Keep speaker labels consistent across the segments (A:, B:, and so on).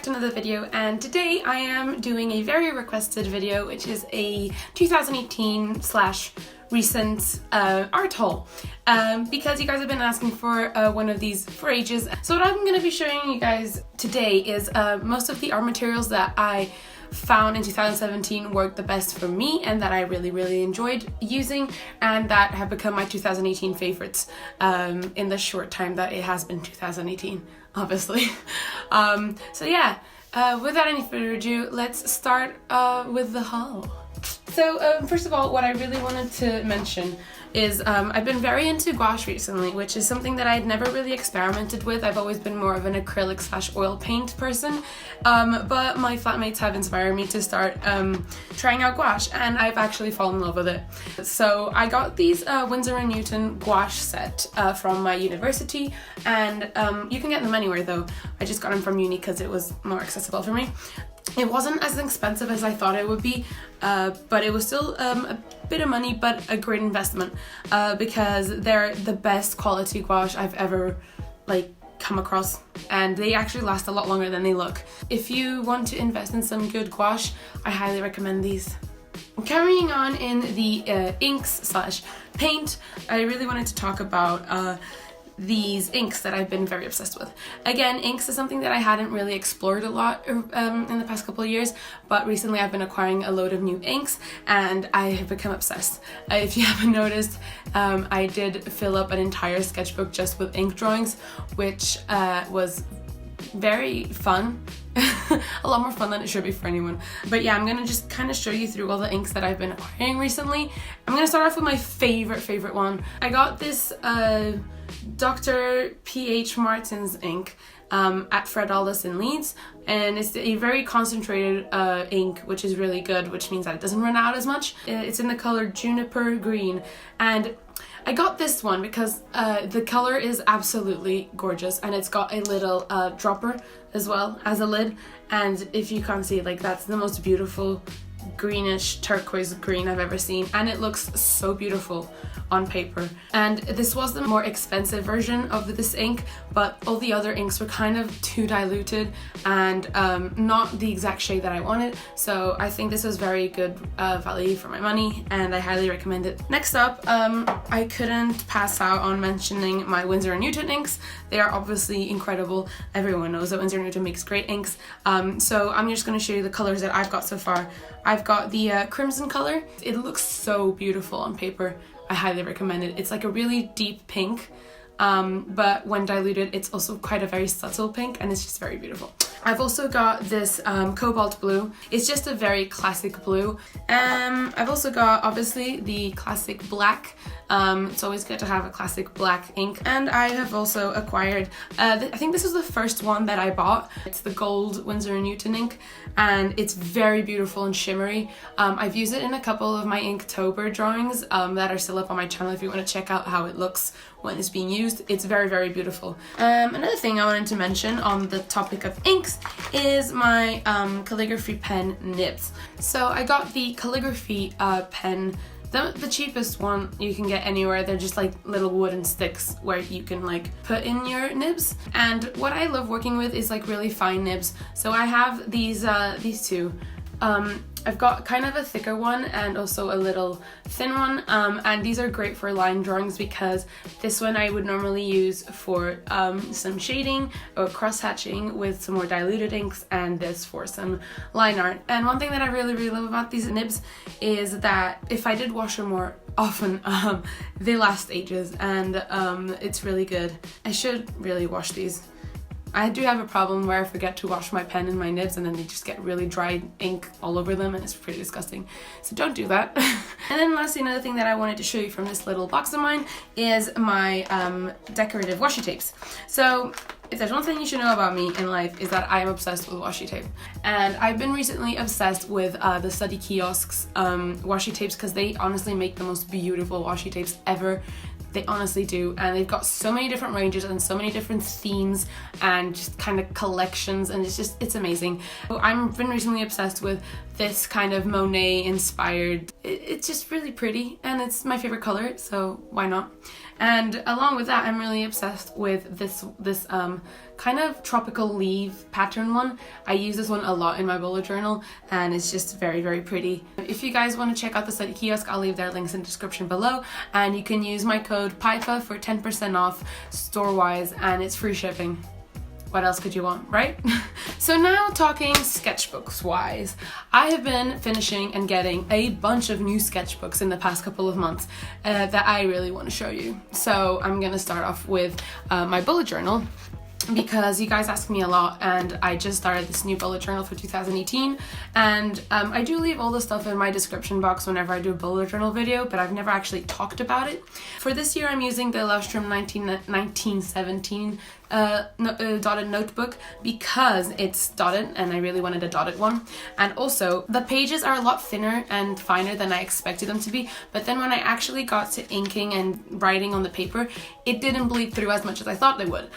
A: Another video, and today I am doing a very requested video, which is a 2018 / recent art haul, because you guys have been asking for one of these for ages. So what I'm going to be showing you guys today is most of the art materials that I found in 2017 worked the best for me and that I really enjoyed using, and that have become my 2018 favorites in the short time that it has been 2018, obviously. So yeah, without any further ado, let's start with the haul. So first of all, what I really wanted to mention is I've been very into gouache recently, which is something that I had never really experimented with. I've always been more of an acrylic / oil paint person, but my flatmates have inspired me to start trying out gouache, and I've actually fallen in love with it. So I got these Windsor & Newton gouache set from my university, and you can get them anywhere though. I just got them from uni because it was more accessible for me. It wasn't as expensive as I thought it would be, but it was still a bit of money, but a great investment, because they're the best quality gouache I've ever come across, and they actually last a lot longer than they look. If you want to invest in some good gouache, I highly recommend these. Carrying on in the inks / paint, I really wanted to talk about these inks that I've been very obsessed with. Again, inks is something that I hadn't really explored a lot in the past couple of years, but recently I've been acquiring a load of new inks and I have become obsessed. If you haven't noticed, I did fill up an entire sketchbook just with ink drawings, which was very fun. A lot more fun than it should be for anyone. But yeah, I'm gonna just kind of show you through all the inks that I've been acquiring recently. I'm gonna start off with my favorite one. I got this Dr. P.H. Martin's ink at Fred Aldous in Leeds, and it's a very concentrated ink, which is really good, which means that it doesn't run out as much. It's in the color Juniper Green, and I got this one because the color is absolutely gorgeous, and it's got a little dropper as well as a lid, and if you can't see, that's the most beautiful greenish turquoise green I've ever seen, and it looks so beautiful on paper. And this was the more expensive version of this ink, but all the other inks were kind of too diluted and not the exact shade that I wanted, so I think this was very good value for my money, and I highly recommend it. Next up, I couldn't pass out on mentioning my Windsor & Newton inks. They are obviously incredible. Everyone knows that Windsor & Newton makes great inks, so I'm just going to show you the colors that I've got so far. I've got the crimson color. It looks so beautiful on paper. I highly recommend it. It's like a really deep pink, but when diluted, it's also quite a very subtle pink, and it's just very beautiful. I've also got this cobalt blue. It's just a very classic blue. I've also got, obviously, the classic black. It's always good to have a classic black ink. And I have also acquired, I think this is the first one that I bought. It's the gold Windsor & Newton ink, and it's very beautiful and shimmery. I've used it in a couple of my Inktober drawings that are still up on my channel if you want to check out how it looks when it's being used. It's very beautiful. Another thing I wanted to mention on the topic of inks is my Calligraphy Pen Nibs. So I got the Calligraphy pen, the cheapest one you can get anywhere. They're just like little wooden sticks where you can put in your nibs. And what I love working with is really fine nibs. So I have these two. I've got kind of a thicker one and also a little thin one, and these are great for line drawings because this one I would normally use for some shading or cross-hatching with some more diluted inks, and this for some line art. And one thing that I really love about these nibs is that if I did wash them more often, they last ages, and it's really good. I should really wash these. I do have a problem where I forget to wash my pen and my nibs, and then they just get really dry ink all over them, and it's pretty disgusting. So don't do that. And then lastly, another thing that I wanted to show you from this little box of mine is my decorative washi tapes. So if there's one thing you should know about me in life, is that I am obsessed with washi tape. And I've been recently obsessed with the Study Kiosks washi tapes, because they honestly make the most beautiful washi tapes ever. They honestly do, and they've got so many different ranges and so many different themes and just kind of collections, and it's amazing. So I've been recently obsessed with this kind of Monet inspired. It's just really pretty and it's my favorite color, so why not? And along with that, I'm really obsessed with this kind of tropical leaf pattern one. I use this one a lot in my bullet journal and it's just very, very pretty. If you guys want to check out the study kiosk, I'll leave their links in the description below, and you can use my code PIPA for 10% off store-wise, and it's free shipping. What else could you want, right? So now talking sketchbooks wise, I have been finishing and getting a bunch of new sketchbooks in the past couple of months that I really want to show you. So I'm gonna start off with my bullet journal, because you guys ask me a lot, and I just started this new bullet journal for 2018, and I do leave all the stuff in my description box whenever I do a bullet journal video, but I've never actually talked about it. For this year, I'm using the Illustrum 1917 dotted notebook because it's dotted and I really wanted a dotted one, and also the pages are a lot thinner and finer than I expected them to be, but then when I actually got to inking and writing on the paper, it didn't bleed through as much as I thought they would,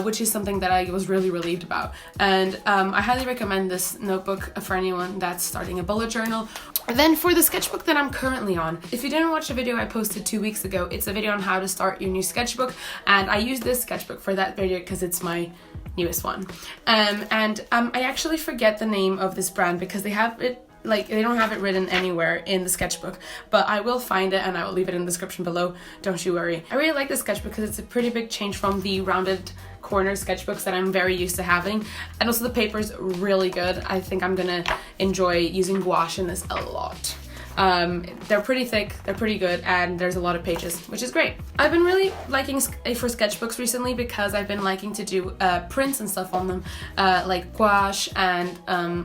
A: which is something that I was really relieved about. And I highly recommend this notebook for anyone that's starting a bullet journal. Then for the sketchbook that I'm currently on, if you didn't watch the video I posted 2 weeks ago, it's a video on how to start your new sketchbook, and I used this sketchbook for that video because it's my newest one. I actually forget the name of this brand because they have it, like, they don't have it written anywhere in the sketchbook, but I will find it and I will leave it in the description below, don't you worry. I really like this sketchbook because it's a pretty big change from the rounded corner sketchbooks that I'm very used to having, and also the paper's really good. I think I'm gonna enjoy using gouache in this a lot. They're pretty thick, they're pretty good, and there's a lot of pages, which is great. I've been really liking for sketchbooks recently because I've been liking to do prints and stuff on them, like gouache and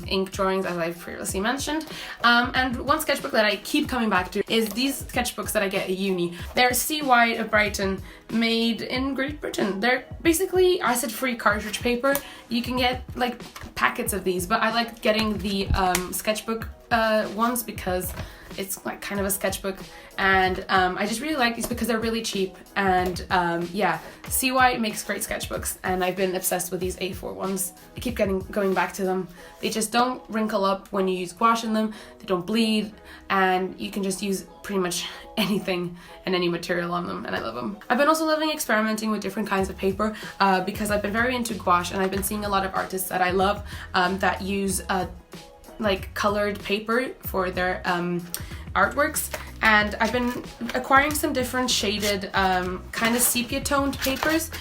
A: ink drawings, as I've previously mentioned. And one sketchbook that I keep coming back to is these sketchbooks that I get at uni. They're CY of Brighton, made in Great Britain. They're basically acid-free cartridge paper. You can get like packets of these, but I like getting the sketchbook ones because it's like kind of a sketchbook, and I just really like these because they're really cheap, and yeah, CY makes great sketchbooks, and I've been obsessed with these A4 ones. I keep going back to them. They just don't wrinkle up when you use gouache in them, they don't bleed, and you can just use pretty much anything and any material on them, and I love them. I've been also loving experimenting with different kinds of paper because I've been very into gouache, and I've been seeing a lot of artists that I love that use like colored paper for their artworks, and I've been acquiring some different shaded kind of sepia toned papers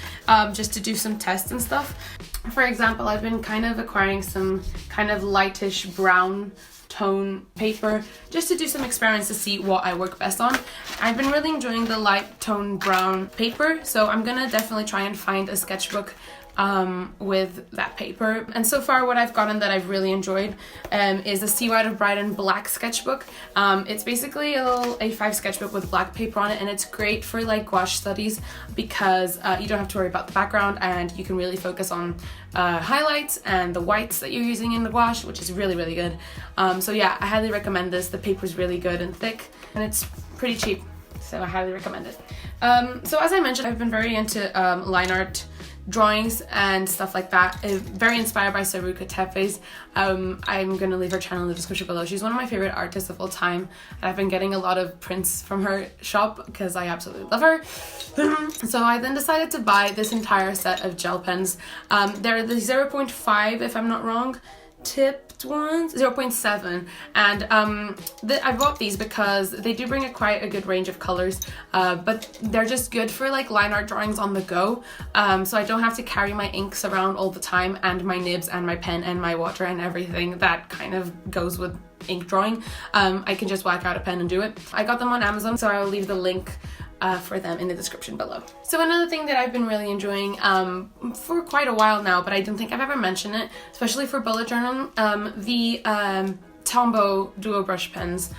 A: just to do some tests and stuff. For example, I've been kind of acquiring some kind of lightish brown tone paper just to do some experiments to see what I work best on. I've been really enjoying the light tone brown paper, so I'm gonna definitely try and find a sketchbook with that paper. And so far what I've gotten that I've really enjoyed is the CY of Brighton black sketchbook. It's basically a little A5 sketchbook with black paper on it, and it's great for like gouache studies because you don't have to worry about the background, and you can really focus on highlights and the whites that you're using in the gouache, which is really, really good. So yeah, I highly recommend this. The paper's really good and thick, and it's pretty cheap, so I highly recommend it. So as I mentioned, I've been very into line art drawings and stuff like that. Very inspired by Saruka Tefe's. I'm gonna leave her channel in the description below. She's one of my favorite artists of all time, and I've been getting a lot of prints from her shop because I absolutely love her. So I then decided to buy this entire set of gel pens. They're the 0.5, if I'm not wrong, tipped ones, 0.7, and I bought these because they do bring quite a good range of colors, but they're just good for like line art drawings on the go, so I don't have to carry my inks around all the time, and my nibs and my pen and my water and everything that kind of goes with ink drawing. I can just whack out a pen and do it. I got them on Amazon, so I will leave the link for them in the description below. So another thing that I've been really enjoying for quite a while now, but I don't think I've ever mentioned it, especially for bullet journaling, the Tombow duo brush pens.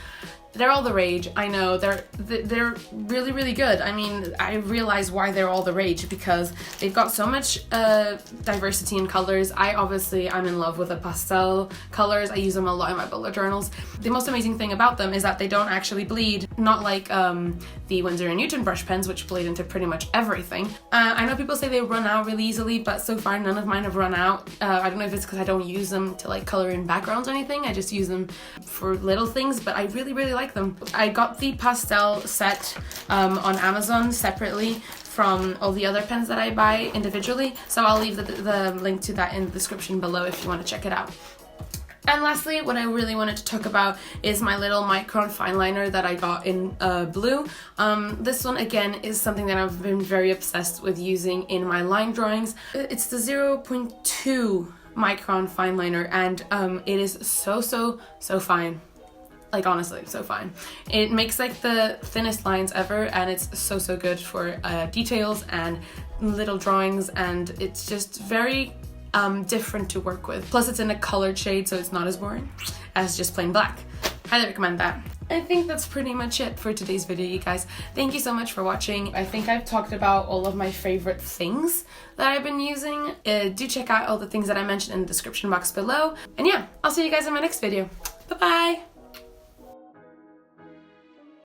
A: They're all the rage. I know they're really, really good. I mean, I realize why they're all the rage because they've got so much diversity in colors. I'm in love with the pastel colors. I use them a lot in my bullet journals. The most amazing thing about them is that they don't actually bleed. not like the Windsor and Newton brush pens, which blade into pretty much everything. I know people say they run out really easily, but so far none of mine have run out. I don't know if it's because I don't use them to like color in backgrounds or anything. I just use them for little things, but I really, really like them. I got the pastel set on Amazon separately from all the other pens that I buy individually, so I'll leave the link to that in the description below if you want to check it out. And lastly, what I really wanted to talk about is my little Micron fine liner that I got in blue. This one again is something that I've been very obsessed with using in my line drawings. It's the 0.2 Micron fine liner, and it is so fine. Like honestly, so fine. It makes like the thinnest lines ever, and it's so good for details and little drawings, and it's just very different to work with. Plus it's in a colored shade, so it's not as boring as just plain black. Highly recommend that. I think that's pretty much it for today's video, you guys. Thank you so much for watching. I think I've talked about all of my favorite things that I've been using. Do check out all the things that I mentioned in the description box below. And yeah, I'll see you guys in my next video. Bye bye!